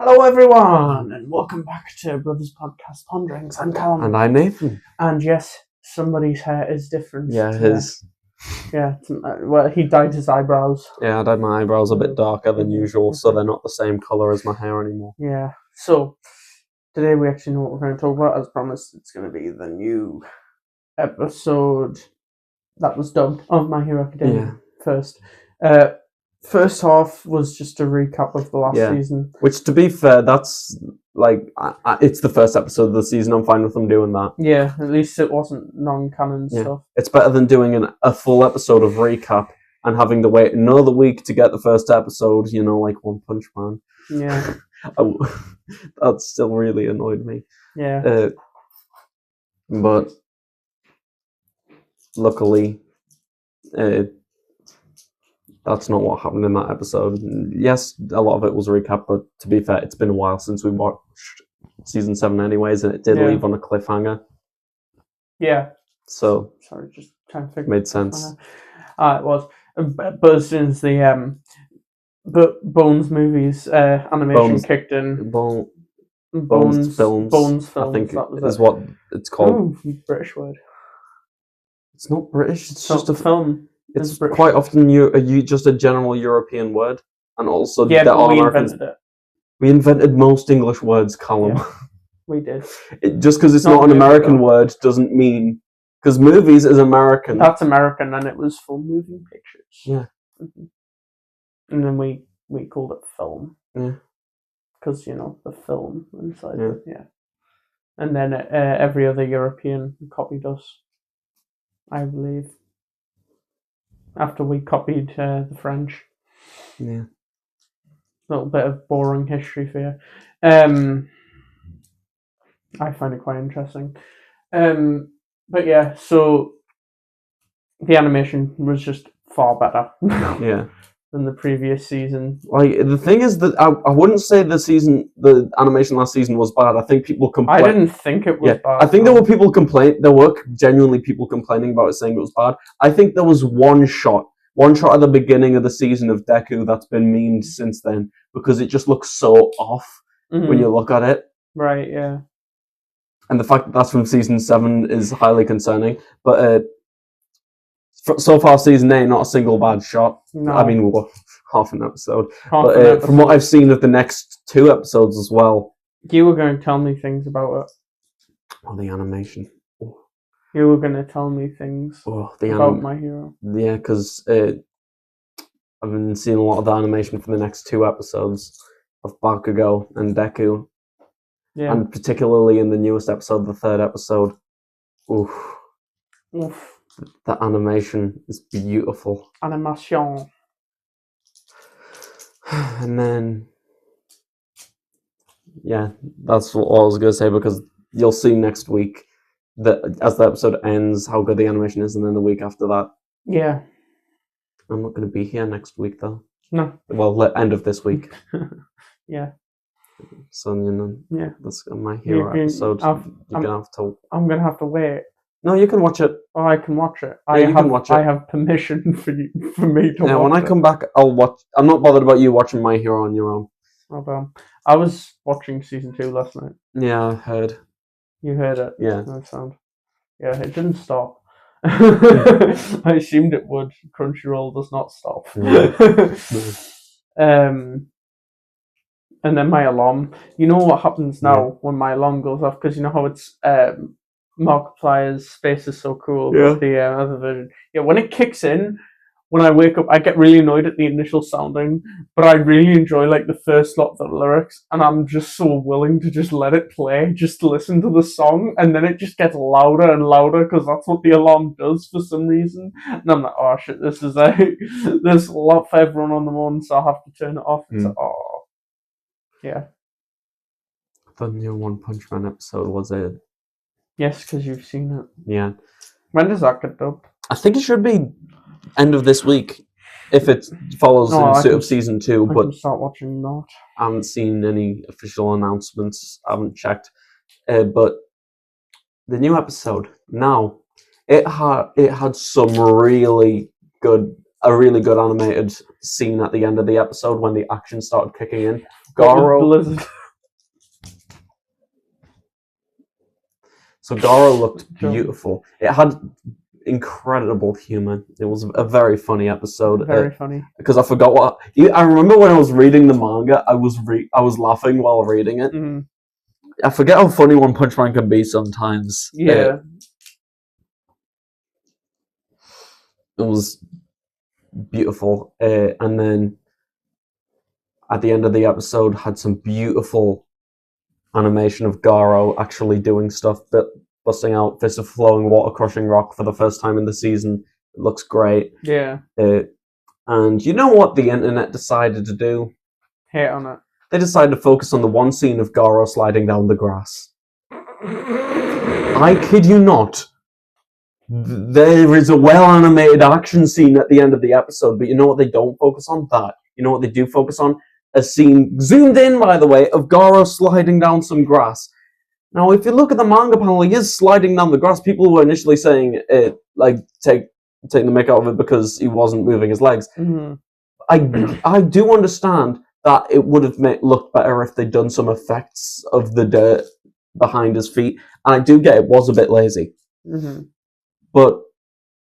Hello everyone, and welcome back to Brothers Podcast Ponderings. I'm Callum. And I'm Nathan. And yes, somebody's hair is different. Yeah, his. Yeah, well, he dyed his eyebrows. Yeah, I dyed my eyebrows a bit darker than usual, so they're not the same colour as my hair anymore. Yeah, so today we actually know what we're going to talk about. As promised, it's going to be the new episode that was dubbed of My Hero Academia first. First half was just a recap of the last season. Which, to be fair, that's like it's the first episode of the season. I'm fine with them doing that. Yeah, at least it wasn't non-canon stuff. It's better than doing a full episode of recap and having to wait another week to get the first episode. You know, like One Punch Man. Yeah, that still really annoyed me. Yeah, but luckily, that's not what happened in that episode. Yes, a lot of it was a recap, but to be fair, it's been a while since we watched season 7 anyways, and it did leave on a cliffhanger. Yeah. So, sorry, just trying to figure made sense. It was. But as soon as the Bones movies animation kicked in, Bones Films, I think is what it's called. Ooh, British word. It's not British. It's just a film. It's quite often just a general European word, and also we invented it. We invented most English words, Callum. Yeah, we did. Just because it's not an American word doesn't mean, because movies is American. That's American, and it was for moving pictures. Yeah. Mm-hmm. And then we called it film. Yeah. Because the film inside it. Yeah. And then every other European copied us, I believe. After we copied the French. Yeah. A little bit of boring history for you. I find it quite interesting. But yeah, so the animation was just far better than the previous season. Like, the thing is that I wouldn't say the animation last season was bad. I think people complained. I didn't think it was bad. I think there were genuinely people complaining about it, saying it was bad. I think there was one shot at the beginning of the season of Deku that's been memed since then, because it just looks so off when you look at it. Right, yeah. And the fact that that's from season 7 is highly concerning. But so far, season 8, not a single bad shot. No. I mean, half an episode. From what I've seen of the next 2 episodes as well. You were going to tell me things about it. Oh, the animation. Oh. You were going to tell me things about My Hero. Yeah, because I've been seeing a lot of the animation for the next 2 episodes of Bakugo and Deku. Yeah. And particularly in the newest episode, the 3rd episode. Oof. The animation is beautiful. Animation. And then, that's what I was going to say, because you'll see next week that as the episode ends, how good the animation is, and then the week after that. Yeah. I'm not going to be here next week, though. No. Well, end of this week. Yeah. So, that's My Hero episode. I'm going to have to wait. No, you can watch it. Oh, I can watch it. Yeah, you can watch it. I have permission for me to watch it. Yeah, when I come back, I'll watch. I'm not bothered about you watching My Hero on your own. Oh, well. I was watching season 2 last night. Yeah, I heard. You heard it? Yeah. That sound. Yeah, it didn't stop. I assumed it would. Crunchyroll does not stop. And then my alarm. You know what happens now when my alarm goes off? Because you know how it's Markiplier's Space is so cool. Yeah. The other version. Yeah, when it kicks in, when I wake up, I get really annoyed at the initial sounding, but I really enjoy like the first lot of the lyrics, and I'm just so willing to just let it play, just to listen to the song, and then it just gets louder and louder because that's what the alarm does for some reason. And I'm like, oh shit, this is there's a lot for everyone on the morning, so I'll have to turn it off. It's like, oh, yeah. The new One Punch Man episode was it? Yes, because you've seen it. Yeah. When does that get dubbed? I think it should be end of this week, if it follows in suit of season 2. I but can start watching that. I haven't seen any official announcements. I haven't checked. But the new episode now, it had some really good animated scene at the end of the episode when the action started kicking in. What with Garo. Blizzard? So Garo looked beautiful. It had incredible humor. It was a very funny episode. Very funny. Because I forgot what I remember when I was reading the manga. I was laughing while reading it. Mm. I forget how funny One Punch Man can be sometimes. Yeah. It was beautiful, and then at the end of the episode, had some beautiful animation of Garo actually doing stuff, but busting out Fist of Flowing Water, crushing rock for the first time in the season. It looks great. Yeah. And you know what the internet decided to do? Hate on it. They decided to focus on the one scene of Garo sliding down the grass. I kid you not. There is a well-animated action scene at the end of the episode, but you know what they don't focus on? That. You know what they do focus on? A scene, zoomed in by the way, of Garo sliding down some grass. Now, if you look at the manga panel, he is sliding down the grass. People were initially saying, take the mick out of it because he wasn't moving his legs. Mm-hmm. I do understand that it would have looked better if they'd done some effects of the dirt behind his feet. And I do get it was a bit lazy. Mm-hmm. But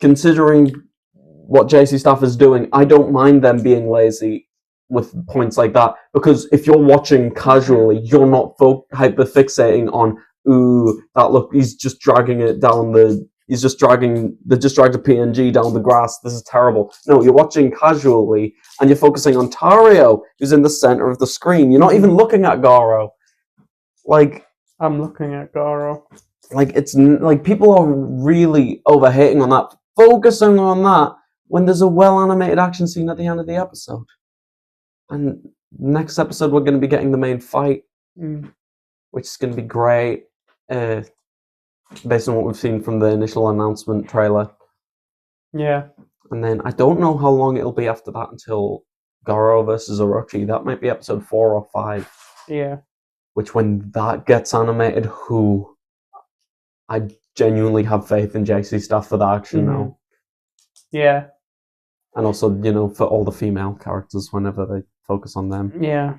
considering what JC Staff is doing, I don't mind them being lazy with points like that, because if you're watching casually, you're not hyper fixating on, ooh, that look, he's just dragging it down they just dragged a PNG down the grass, this is terrible. No, you're watching casually and you're focusing on Tario, who's in the center of the screen. You're not even looking at Garo. Like, I'm looking at Garo. Like, it's like people are really overhating on that, focusing on that when there's a well-animated action scene at the end of the episode. And next episode, we're going to be getting the main fight, which is going to be great, based on what we've seen from the initial announcement trailer. Yeah. And then I don't know how long it'll be after that until Garo versus Orochi. That might be episode 4 or 5. Yeah. Which, when that gets animated, I genuinely have faith in JC Staff for the action now. Yeah. And also, for all the female characters whenever they focus on them. Yeah.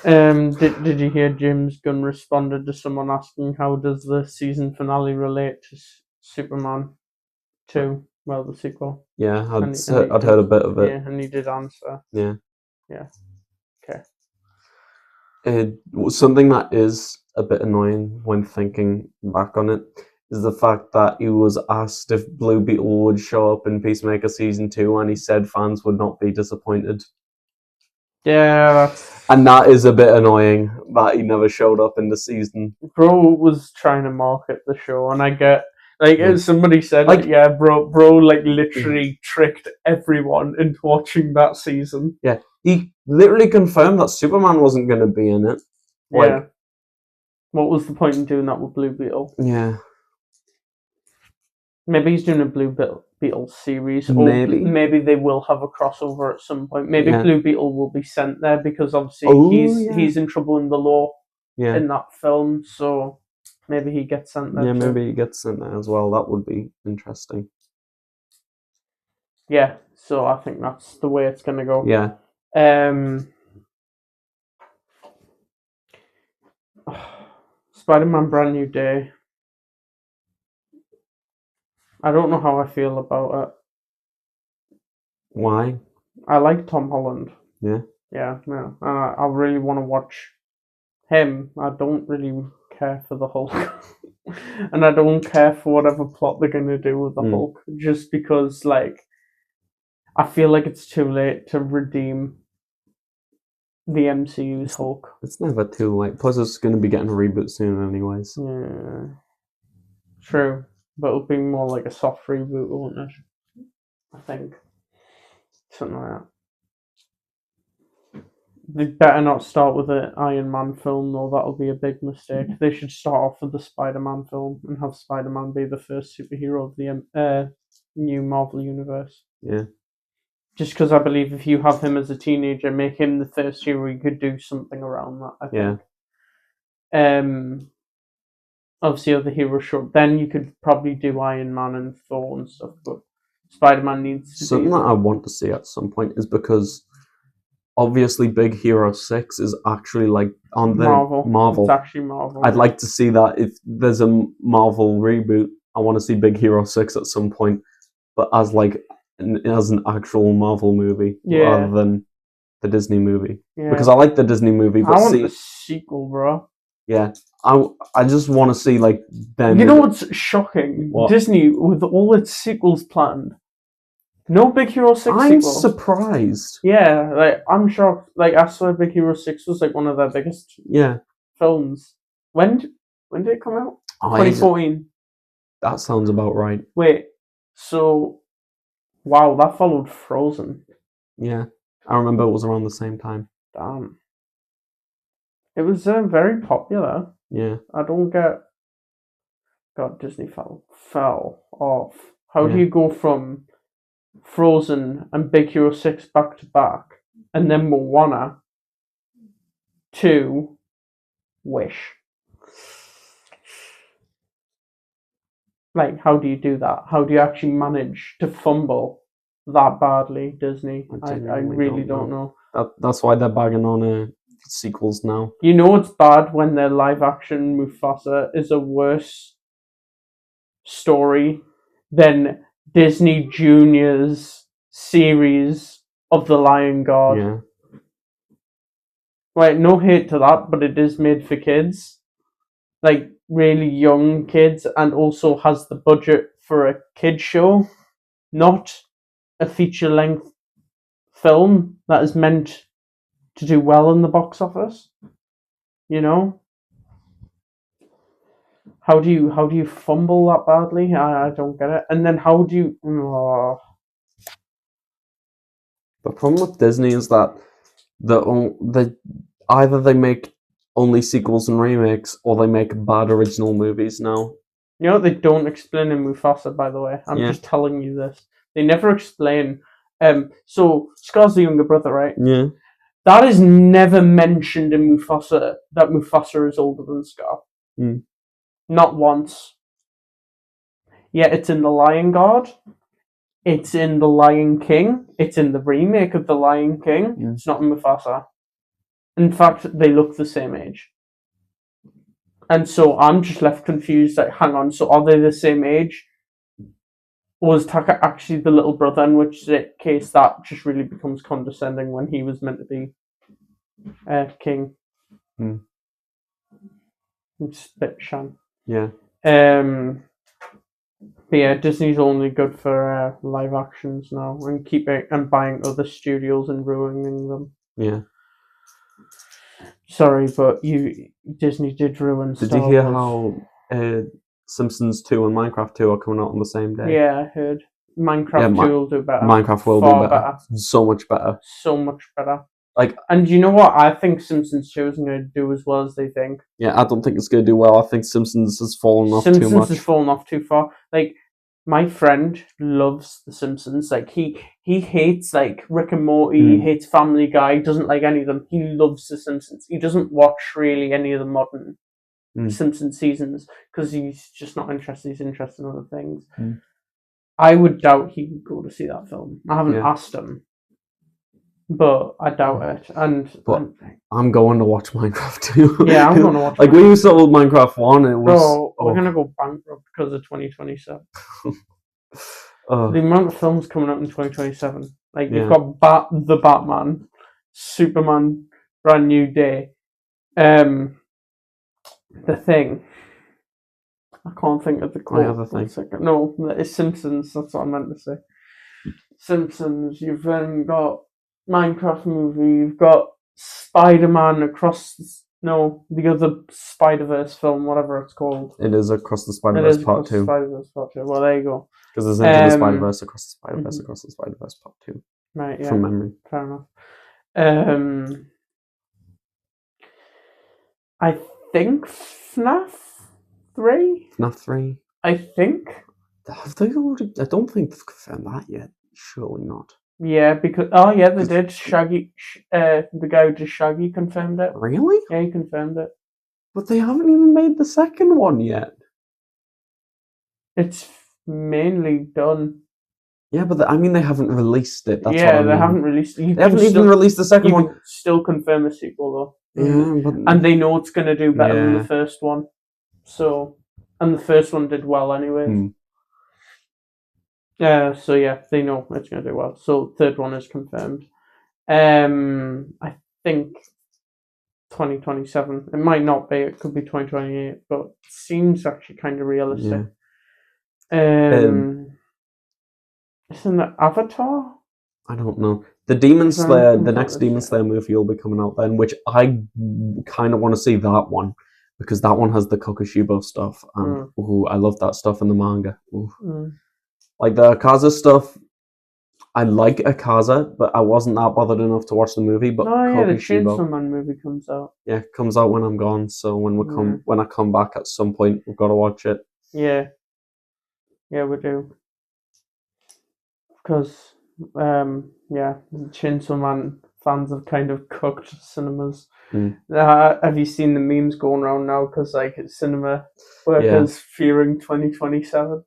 Did you hear James Gunn responded to someone asking how does the season finale relate to Superman 2? Well, the sequel. Yeah, I'd heard a bit of it. Yeah, and he did answer. Yeah. Yeah. Okay. Something that is a bit annoying when thinking back on it is the fact that he was asked if Blue Beetle would show up in Peacemaker Season 2, and he said fans would not be disappointed. Yeah, and that is a bit annoying that he never showed up in the season. Bro was trying to market the show, and I get, as somebody said, bro, literally tricked everyone into watching that season. Yeah, he literally confirmed that Superman wasn't going to be in it. Yeah. What was the point in doing that with Blue Beetle? Yeah. Maybe he's doing a Blue Beetle series. Or maybe they will have a crossover at some point. Maybe Blue Beetle will be sent there because obviously he's in trouble in the law in that film. So maybe he gets sent there. Yeah, maybe he gets sent there as well. That would be interesting. Yeah, so I think that's the way it's going to go. Yeah. Spider-Man Brand New Day. I don't know how I feel about it. Why? I like Tom Holland. Yeah. Yeah, no. And I really want to watch him. I don't really care for the Hulk. And I don't care for whatever plot they're going to do with the Hulk. Just because, I feel like it's too late to redeem the MCU's Hulk. It's never too late. Plus, it's going to be getting a reboot soon anyways. Yeah. True. But it'll be more like a soft reboot, won't it? I think. Something like that. They better not start with an Iron Man film, though. That'll be a big mistake. They should start off with the Spider-Man film and have Spider-Man be the first superhero of the new Marvel universe. Yeah. Just because I believe if you have him as a teenager, make him the first hero, you could do something around that, I think. Yeah. Obviously, other heroes show. Then you could probably do Iron Man and Thor and stuff, but Spider-Man needs to something that I want to see at some point is because obviously Big Hero 6 is actually like on the Marvel. It's actually Marvel. I'd like to see that if there's a Marvel reboot. I want to see Big Hero 6 at some point, but as an actual Marvel movie rather than the Disney movie. Yeah. Because I like the Disney movie, but I want the sequel, bro. Yeah, I just want to see like them. You know what's shocking? What? Disney with all its sequels planned. No Big Hero 6 I'm sequel. surprised. Yeah, like I'm shocked. Like I swear Big Hero 6 was like one of their biggest films. When did it come out? 2014. That sounds about right. Wait, so wow, that followed Frozen. Yeah. I remember it was around the same time. Damn. It was very popular. Yeah. I don't get. God, Disney fell off. How do you go from Frozen and Big Hero 6 back to back, and then Moana to Wish? Like, how do you do that? How do you actually manage to fumble that badly, Disney? I really don't know. That's why they're bagging on sequels now. You know it's bad when their live action Mufasa is a worse story than Disney Junior's series of The Lion God. Yeah. Right, no hate to that, but it is made for kids. Like, really young kids, and also has the budget for a kid show, not a feature-length film that is meant to do well in the box office. You know? How do you fumble that badly? I don't get it. And then how do you... The problem with Disney is that either they make only sequels and remakes, or they make bad original movies now. You know, they don't explain in Mufasa, by the way. I'm just telling you this. They never explain. So, Scar's the younger brother, right? Yeah. That is never mentioned in Mufasa, that Mufasa is older than Scar. Not once. Yeah, it's in The Lion God. It's in The Lion King. It's in the remake of The Lion King. It's not in Mufasa. In fact, they look the same age. And so I'm just left confused, like, hang on, so are they the same age? Or was Taka actually the little brother, in which case that just really becomes condescending when he was meant to be king. It's a bit shan. Yeah. But yeah, Disney's only good for live actions now, and and buying other studios and ruining them. Yeah. Sorry, but Disney did ruin Star Wars. Did you hear how Simpsons 2 and Minecraft 2 are coming out on the same day? Yeah, I heard. Minecraft 2 will do better. Minecraft will do better. So much better. So much better. Like, and you know what? I think Simpsons 2 isn't going to do as well as they think. Yeah, I don't think it's going to do well. I think Simpsons has fallen off too much. Simpsons has fallen off too far. Like, my friend loves The Simpsons. Like, he hates, like, Rick and Morty, he hates Family Guy, doesn't like any of them. He loves The Simpsons. He doesn't watch, really, any of the modern Simpsons seasons, because he's just not interested. He's interested in other things. I would doubt he would go to see that film. I haven't asked him, but I doubt it. But I'm going to watch Minecraft 2. Yeah, I'm going to watch like, when you sold Minecraft 1, it was... we're going to go bankrupt because of 2027. The amount of films coming up in 2027. Like, you've got The Batman, Superman, Brand New Day, The Thing. I can't think of the quote. No, it's Simpsons. That's what I meant to say. Simpsons. You've then got Minecraft movie. You've got Spider-Man the other Spider-Verse film, whatever it's called. It is Across the Spider-Verse Part 2. Spider-Verse Part 2. Well, there you go. Because there's Into the Spider-Verse, Across the Spider-Verse, Across the Spider-Verse Part 2. Right, yeah. From memory. Fair enough. I think FNAF 3? FNAF 3? I think. Have they already... I don't think they've confirmed that yet. Surely not. Yeah, because... Oh, yeah, they did. Shaggy... the guy who did Shaggy confirmed it. Really? Yeah, he confirmed it. But they haven't even made the second one yet. It's mainly done. Yeah, but I mean, they haven't released it. That's what Yeah, I they mean. haven't released. They haven't even released the second You one. can still confirm a sequel though. Yeah, but And they know it's going to do better than Yeah. the first one. So, and the first one did well anyway. Hmm. So yeah, they know it's going to do well. So third one is confirmed. I think 2027. It might not be. It could be 2028, but it seems actually kind of realistic. Isn't it Avatar? I don't know. The Demon Slayer, the Something next like Demon this, Slayer movie will be coming out then, which I kind of want to see that one because that one has the Kokushibo stuff, and ooh, I love that stuff in the manga. Like the Akaza stuff, I like Akaza, but I wasn't that bothered enough to watch the movie. But Oh yeah, the Kokushibo, Chainsaw Man movie comes out. yeah, comes out when I'm gone. So when I come back at some point, we've got to watch it. Yeah, we do. Because Chainsaw Man fans have kind of cooked cinemas. Have you seen the memes going around now? Because like cinema workers fearing 2027.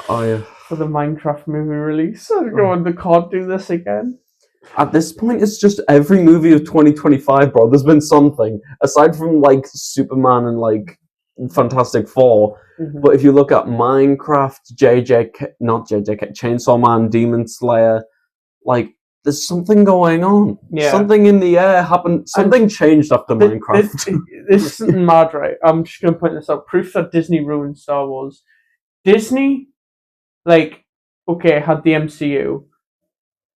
Oh yeah, for the Minecraft movie release. So going, they can't do this again. At this point, it's just every movie of 2025, bro. There's been something aside from like Superman and like Fantastic Four. But if you look at Minecraft, Chainsaw Man, Demon Slayer, like there's something going on. Yeah. Something in the air happened. Something changed after Minecraft. This isn't mad, right? I'm just going to point this out. Proof that Disney ruined Star Wars. Disney, had the MCU.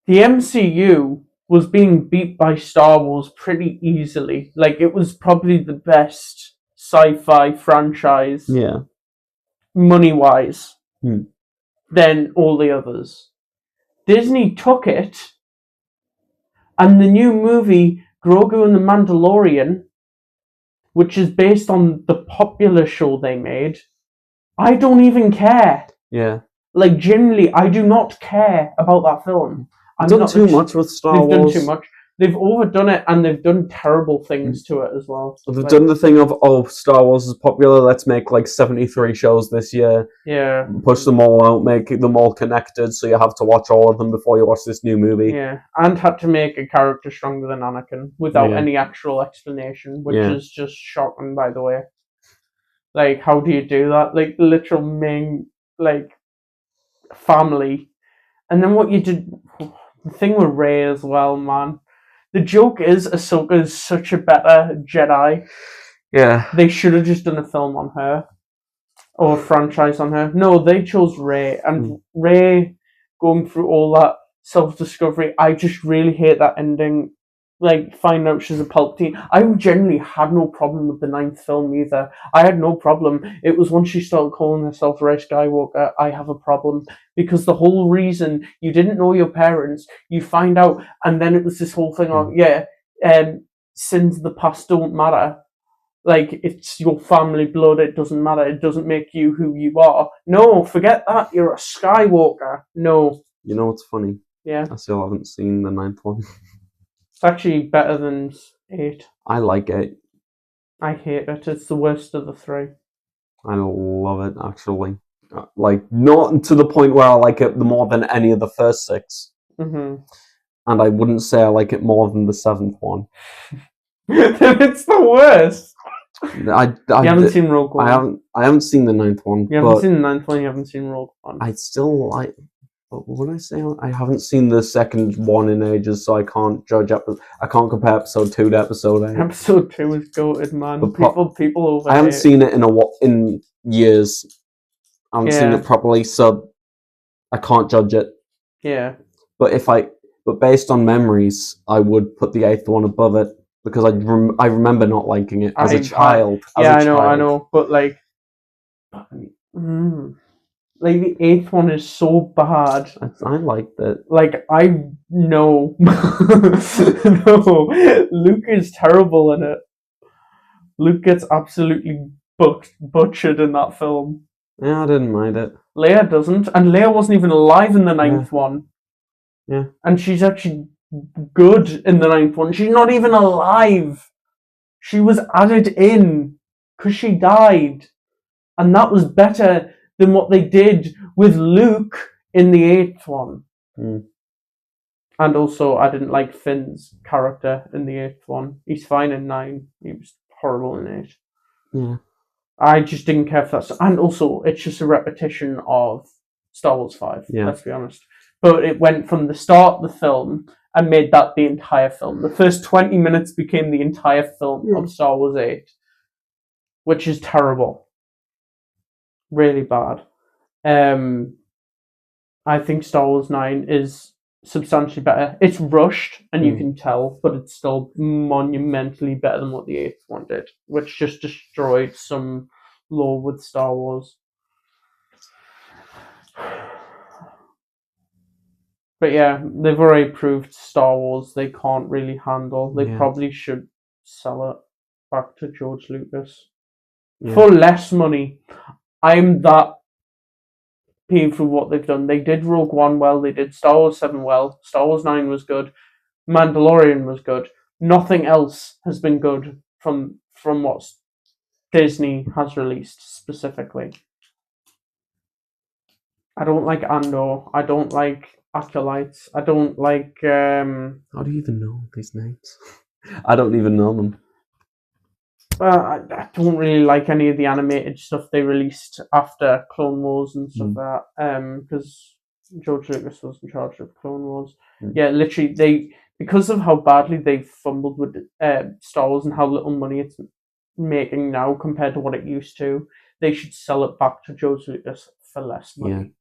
The MCU was being beat by Star Wars pretty easily. Like, it was probably the best sci-fi franchise. Yeah. Money-wise. Than all the others. Disney took it, and the new movie Grogu and the Mandalorian, which is based on the popular show they made, I don't even care. Yeah. Like, generally, I do not care about that film. They've done too much with Star Wars. They've done too much. They've overdone it, and they've done terrible things to it as well. They've done the thing of, Star Wars is popular, let's make like 73 shows this year. Yeah. Push them all out, make them all connected, so you have to watch all of them before you watch this new movie. Yeah, and had to make a character stronger than Anakin without any actual explanation, which is just shocking, by the way. Like, how do you do that? Like, the literal main, family. And then what you did... The thing with Rey as well, man. The joke is Ahsoka is such a better Jedi. Yeah. They should have just done a film on her. Or a franchise on her. No, they chose Rey. And Rey going through all that self-discovery, I just really hate that ending. Like, find out she's a Palpatine. I generally had no problem with the 9th film either. I had no problem. It was once she started calling herself Rey Skywalker, I have a problem. Because the whole reason you didn't know your parents, you find out, and then it was this whole thing of, sins of the past don't matter. Like, it's your family blood, it doesn't matter. It doesn't make you who you are. No, forget that. You're a Skywalker. No. You know what's funny? Yeah. I still haven't seen the 9th one. It's actually better than 8. I like 8. I hate it. It's the worst of the 3. I love it, actually. Like, not to the point where I like it more than any of the first 6. And I wouldn't say I like it more than the 7th one. It's the worst. You haven't seen Rogue One. I haven't seen the 9th one. You haven't seen the 9th one. You haven't seen Rogue One. I still like. What would I say? I haven't seen the second one in ages, so I can't judge. I can't compare episode 2 to episode 8. Episode 2 is goated, man. But people over. I haven't seen it in years. I haven't seen it properly, so I can't judge it. Yeah. But based on memories, I would put the 8th one above it because I remember not liking it as a child. I know, but like the 8th one is so bad. I liked it. Like, I know. No. Luke is terrible in it. Luke gets absolutely butchered in that film. Yeah, I didn't mind it. Leia doesn't. And Leia wasn't even alive in the 9th one. Yeah. And she's actually good in the 9th one. She's not even alive. She was added in because she died. And that was better than what they did with Luke in the 8th one. Mm. And also, I didn't like Finn's character in the 8th one. He's fine in 9. He was horrible in 8. Yeah. I just didn't care for that. And also, it's just a repetition of Star Wars 5, Yeah. let's be honest. But it went from the start of the film and made that the entire film. The first 20 minutes became the entire film of Star Wars 8, which is terrible. Really bad. I think Star Wars 9 is substantially better. It's rushed, and you can tell, but it's still monumentally better than what the 8th one did, which just destroyed some lore with Star Wars. But yeah, they've already proved Star Wars they can't really handle. They probably should sell it back to George Lucas for less money. I'm that peeved with what they've done. They did Rogue One well, they did Star Wars 7 well, Star Wars 9 was good, Mandalorian was good. Nothing else has been good from what Disney has released specifically. I don't like Andor. I don't like Acolytes. I don't like. How do you even know these names? I don't even know them. I don't really like any of the animated stuff they released after Clone Wars and stuff like that. Because George Lucas was in charge of Clone Wars. Yeah, literally, because of how badly they fumbled with Star Wars and how little money it's making now compared to what it used to, they should sell it back to George Lucas for less money.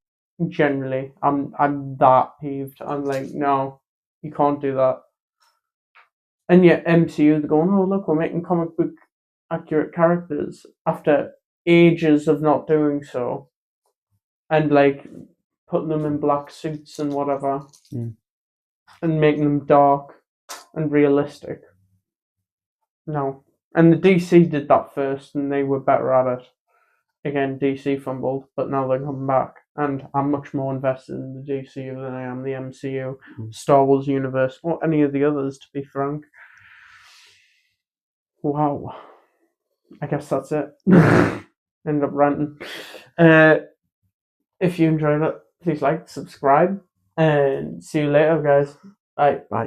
Generally, I'm that peeved. I'm like, no, you can't do that. And yet MCU, they're going, oh look, we're making comic book accurate characters after ages of not doing so, and like putting them in black suits and whatever, and making them dark and realistic. No, and the DC did that first, and they were better at it. Again, DC fumbled, but now they're coming back, and I'm much more invested in the DCU than I am the MCU, Star Wars universe, or any of the others, to be frank. Wow. I guess that's it. End up ranting. If you enjoyed it, please like, subscribe, and see you later, guys. Bye. Bye.